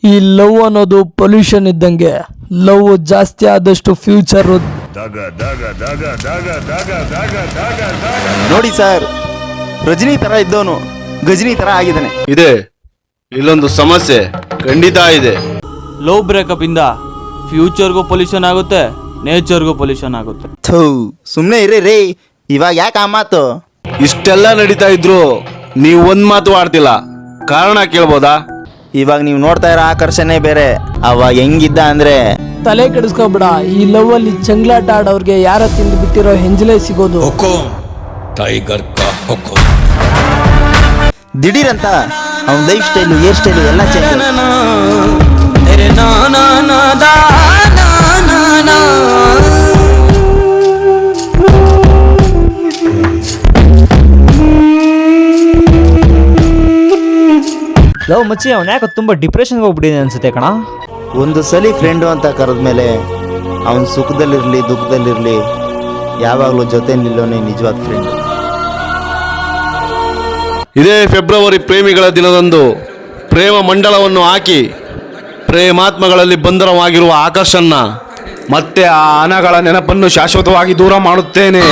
ಈ ಲವ್ ಅನ್ನೋದು ಪೊಲ್ಯೂಷನ್ ಇದ್ದಂಗೆ. ಲವ್ ಜಾಸ್ತಿ ಆದಷ್ಟು ಫ್ಯೂಚರ್. ನೋಡಿ ಸರ್, ರಜನಿ ತರ ಇದ್ದವನು ಗಜನಿ ತರ ಆಗಿದ್ದಾನೆ. ಇದೆ, ಇಲ್ಲೊಂದು ಸಮಸ್ಯೆ ಖಂಡಿತ ಇದೆ. ಲವ್ ಬ್ರೇಕಪ್ ಇಂದ ಫ್ಯೂಚರ್ಗೂ ಪೊಲ್ಯೂಷನ್ ಆಗುತ್ತೆ, ನೇಚರ್ಗೂ ಪೊಲ್ಯೂಷನ್ ಆಗುತ್ತೆ. ಥೂ, ಸುಮ್ಮನೆ ಇರಿ ರೀ. ಇವಾಗ ಯಾಕೆ ಆ ಮಾತು? ಇಷ್ಟೆಲ್ಲ ನಡೀತಾ ಇದ್ರು ನೀವು ಒಂದ್ ಮಾತು ಆಡ್ತಿಲ್ಲ, ಕಾರಣ ಕೇಳ್ಬೋದಾ? ಇವಾಗ ನೀವು ನೋಡ್ತಾ ಇರೋ ಆಕರ್ಷಣೆ ಬೇರೆ, ಅವಾಗ ಹೆಂಗಿದ್ದ ಅಂದ್ರೆ. ತಲೆ ಕೆಡಿಸ್ಕೊಬೇಡ. ಈ ಲವ್ ಅಲ್ಲಿ ಚಂಗ್ಲಾಟ ಆಡೋರ್ಗೆ ಯಾರ ತಿಂದು ಬಿಟ್ಟಿರೋ ಹೆಂಜಲೇ ಸಿಗೋದು. ಟೈಗರ್ ಕಾ ಹುಕುಂ. ದಿಢೀರಂತ ಅವನ ಲೈಫ್ ಸ್ಟೈಲು, ಹೇರ್ ಸ್ಟೈಲು ಎಲ್ಲ ಚೇಂಜ್. ಲವ್ ಮಚ್ಚಿ ಅವ್ನು ಯಾಕೆ ತುಂಬ ಡಿಪ್ರೆಷನ್ಗೆ ಹೋಗ್ಬಿಟ್ಟಿದೆ ಅನ್ಸುತ್ತೆ ಕಣ. ಒಂದು ಸಲಿ ಫ್ರೆಂಡು ಅಂತ ಕರೆದ್ಮೇಲೆ ಅವನ ಸುಖದಲ್ಲಿರಲಿ ದುಃಖದಲ್ಲಿರಲಿ ಯಾವಾಗಲೂ ಜೊತೆ ನಿಲ್ಲೋನೆ ನಿಜವಾದ ಫ್ರೆಂಡ್. ಇದೇ ಫೆಬ್ರವರಿ ಪ್ರೇಮಿಗಳ ದಿನದಂದು ಪ್ರೇಮ ಮಂಡಲವನ್ನು ಹಾಕಿ ಪ್ರೇಮಾತ್ಮಗಳಲ್ಲಿ ಬಂಧನವಾಗಿರುವ ಆಕರ್ಷನ್ನ ಮತ್ತೆ ಆ ಹಣಗಳ ನೆನಪನ್ನು ಶಾಶ್ವತವಾಗಿ ದೂರ ಮಾಡುತ್ತೇನೆ.